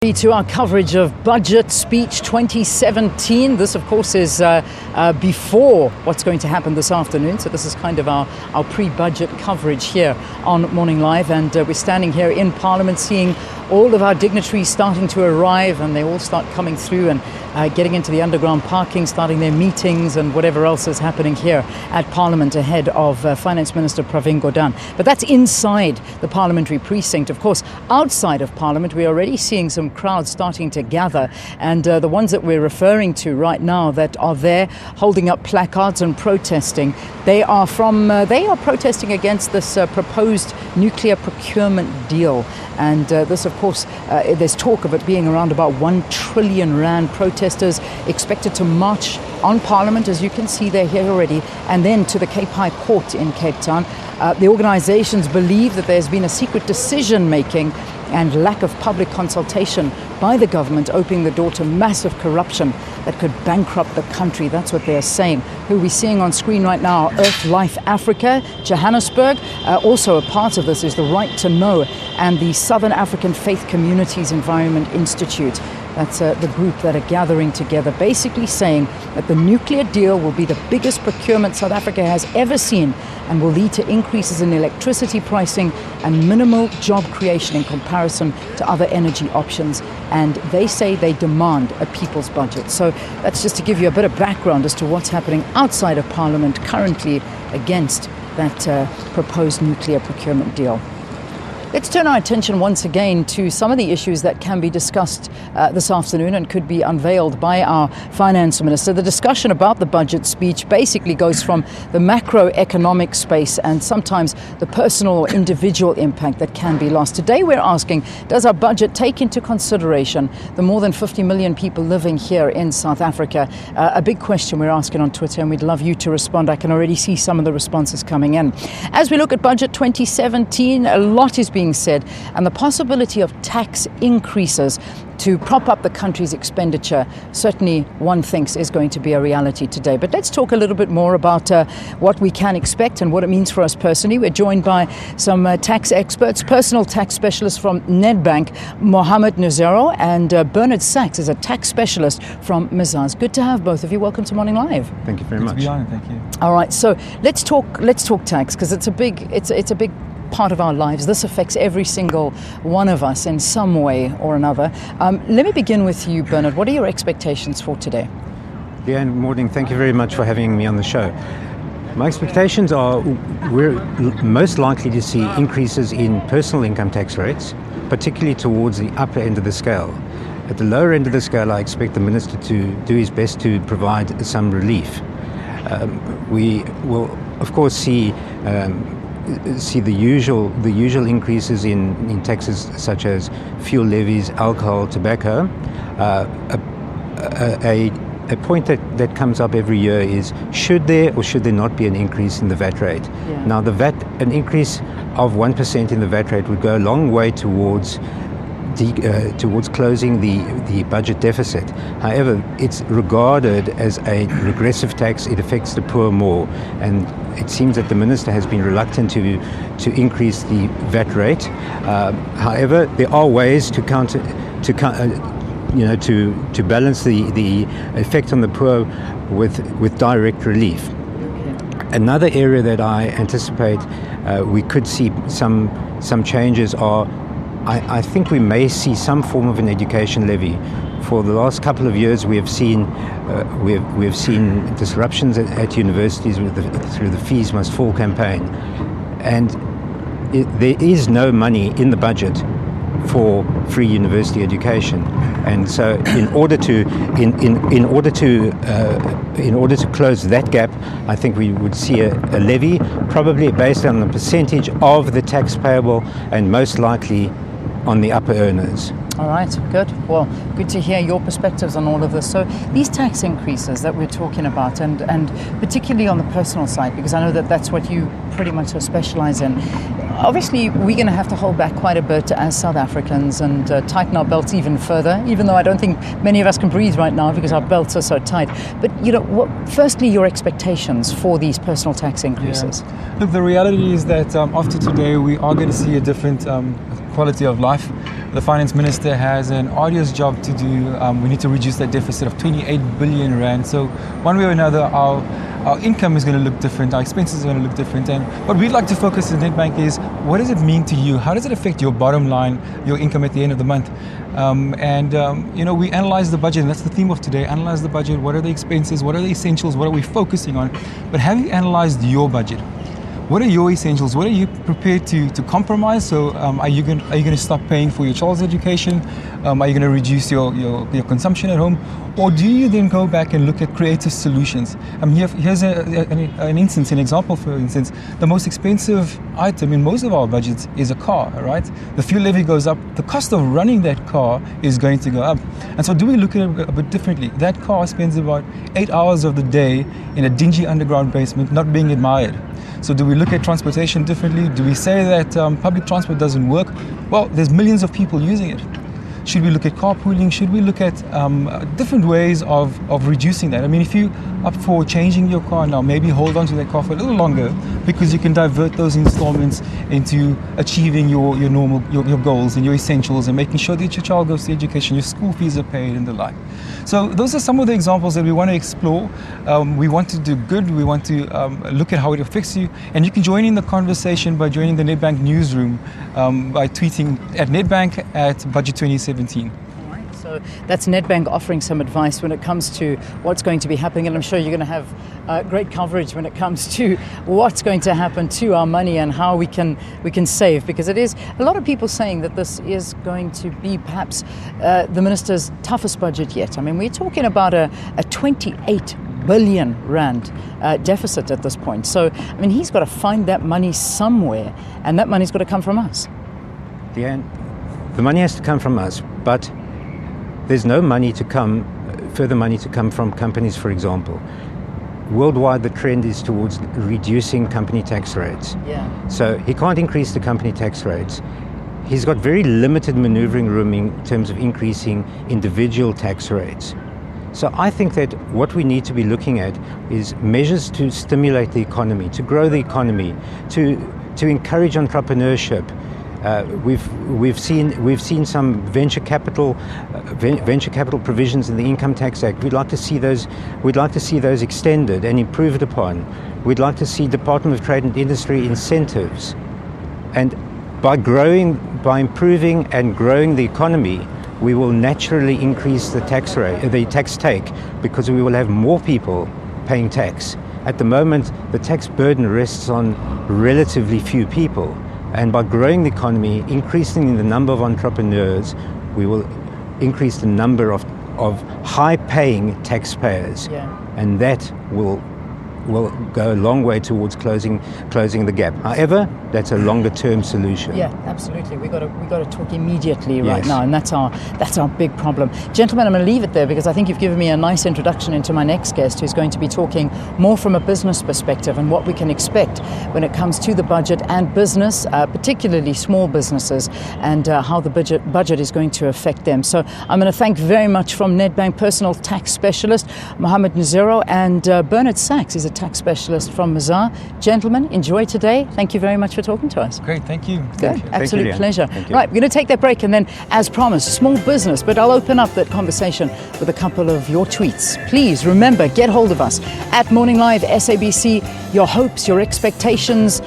To our coverage of Budget Speech 2017. This, of course, is before what's going to happen this afternoon. So this is kind of our pre-budget coverage here on Morning Live. And we're standing here in Parliament seeing all of our dignitaries starting to arrive, and they all start coming through and getting into the underground parking, starting their meetings and whatever else is happening here at Parliament ahead of Finance Minister Pravin Gordhan. But that's inside the parliamentary precinct. Of course, outside of Parliament, we're already seeing some crowds starting to gather, and the ones that we're referring to right now that are there holding up placards and protesting, they are protesting against this proposed nuclear procurement deal. And this, of course, there's talk of it being around about 1 trillion rand. Protesters expected to march on Parliament, as you can see, they're here already, and then to the Cape High Court in Cape Town. The organizations believe that there's been a secret decision-making and lack of public consultation by the government, opening the door to massive corruption that could bankrupt the country. That's what they're saying. Who we're seeing on screen right now, Earth Life Africa, Johannesburg. Also a part of this is the Right to Know and the Southern African Faith Communities Environment Institute. That's the group that are gathering together, basically saying that the nuclear deal will be the biggest procurement South Africa has ever seen and will lead to increases in electricity pricing and minimal job creation in comparison to other energy options. And they say they demand a people's budget. So that's just to give you a bit of background as to what's happening outside of Parliament currently against that proposed nuclear procurement deal. Let's turn our attention once again to some of the issues that can be discussed this afternoon and could be unveiled by our finance minister. The discussion about the budget speech basically goes from the macroeconomic space and sometimes the personal or individual impact that can be lost. Today we're asking, does our budget take into consideration the more than 50 million people living here in South Africa? A big question we're asking on Twitter, and we'd love you to respond. I can already see some of the responses coming in. As we look at Budget 2017, a lot is being said, and the possibility of tax increases to prop up the country's expenditure, certainly one thinks is going to be a reality today. But let's talk a little bit more about what we can expect and what it means for us personally. We're joined by some tax experts, personal tax specialists from Nedbank, Mohamed Nassuirio, and Bernard Sachs is a tax specialist from Mezars. Good to have both of you. Welcome to Morning Live. Thank you very much. Good to be on, thank you. All right, so let's talk tax, because it's a big part of our lives. This affects every single one of us in some way or another. Let me begin with you, Bernard. What are your expectations for today? Leanne, morning. Thank you very much for having me on the show. My expectations are we're most likely to see increases in personal income tax rates, particularly towards the upper end of the scale. At the lower end of the scale, I expect the minister to do his best to provide some relief. We will, of course, see the usual increases in taxes such as fuel levies, alcohol, tobacco. A point that comes up every year is, should there or should there not be an increase in the VAT rate? Yeah. Now, an increase of 1% in the VAT rate would go a long way towards closing the budget deficit. However, it's regarded as a regressive tax. It affects the poor more, and it seems that the minister has been reluctant to increase the VAT rate. However, there are ways to balance the effect on the poor with direct relief. Another area that I anticipate we could see some changes are, I think we may see some form of an education levy. For the last couple of years, we have seen disruptions at universities through the Fees Must Fall campaign, and there is no money in the budget for free university education. And so, in order to close that gap, I think we would see a levy, probably based on the percentage of the tax payable, and most likely on the upper earners. All right, good. Well, good to hear your perspectives on all of this. So these tax increases that we're talking about, and particularly on the personal side, because I know that that's what you pretty much specialize in. Obviously, we're going to have to hold back quite a bit as South Africans and tighten our belts even further, even though I don't think many of us can breathe right now because our belts are so tight. But, firstly, your expectations for these personal tax increases. Yeah. Look, the reality is that after today, we are going to see a different quality of life. the finance minister has an arduous job to do. We need to reduce that deficit of 28 billion rand. So one way or another, our income is going to look different, our expenses are going to look different. And what we'd like to focus at Nedbank is, what does it mean to you? How does it affect your bottom line, your income at the end of the month? We analyze the budget, and that's the theme of today. Analyze the budget. What are the expenses? What are the essentials? What are we focusing on? But have you analyzed your budget? What are your essentials? What are you prepared to compromise? So are you going to stop paying for your child's education? Are you going to reduce your consumption at home? Or do you then go back and look at creative solutions? Here's an instance, an example, for instance. The most expensive item in most of our budgets is a car, right? The fuel levy goes up. The cost of running that car is going to go up. And so do we look at it a bit differently? That car spends about 8 hours of the day in a dingy underground basement, not being admired. So do we look at transportation differently? Do we say that public transport doesn't work? Well, there's millions of people using it. Should we look at carpooling? Should we look at different ways of reducing that? I mean, if you up for changing your car now, maybe hold on to that car for a little longer, because you can divert those installments into achieving your goals and your essentials, and making sure that your child goes to education, your school fees are paid, and the like. So those are some of the examples that we want to explore. We want to do good. We want to look at how it affects you. And you can join in the conversation by joining the Nedbank newsroom by tweeting at Nedbank at Budget 2017. So that's Nedbank offering some advice when it comes to what's going to be happening, and I'm sure you're going to have great coverage when it comes to what's going to happen to our money and how we can save, because it is a lot of people saying that this is going to be perhaps the minister's toughest budget yet. I mean, we're talking about a 28 billion rand deficit at this point. So, I mean, he's got to find that money somewhere, and that money's got to come from us. Yeah, the money has to come from us, but there's no further money to come from companies, for example. Worldwide, the trend is towards reducing company tax rates. Yeah. So he can't increase the company tax rates. He's got very limited maneuvering room in terms of increasing individual tax rates. So I think that what we need to be looking at is measures to stimulate the economy, to grow the economy, to encourage entrepreneurship. We've seen some venture capital provisions in the Income Tax Act. We'd like to see those extended and improved upon. We'd like to see Department of Trade and Industry incentives, and by improving and growing the economy, we will naturally increase the tax take, because we will have more people paying tax. At the moment, the tax burden rests on relatively few people. And by growing the economy, increasing the number of entrepreneurs, we will increase the number of high-paying taxpayers. Yeah. And that will go a long way towards closing the gap. However, that's a longer-term solution. Yeah, absolutely. We got to talk immediately right Yes. now, and that's our big problem. Gentlemen, I'm going to leave it there because I think you've given me a nice introduction into my next guest, who's going to be talking more from a business perspective and what we can expect when it comes to the budget and business, particularly small businesses, and how the budget is going to affect them. So I'm going to thank very much from Nedbank personal tax specialist Mohamed Nassuirio, and Bernard Sachs is a tax specialist from Mezars. Gentlemen, enjoy today. Thank you very much for talking to us. Great, thank you. Good, absolute pleasure. Thank you. Right, we're going to take that break, and then, as promised, small business, but I'll open up that conversation with a couple of your tweets. Please remember, get hold of us at Morning Live SABC, your hopes, your expectations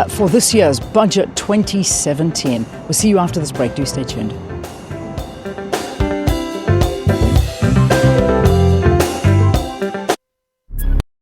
for this year's Budget 2017. We'll see you after this break. Do stay tuned.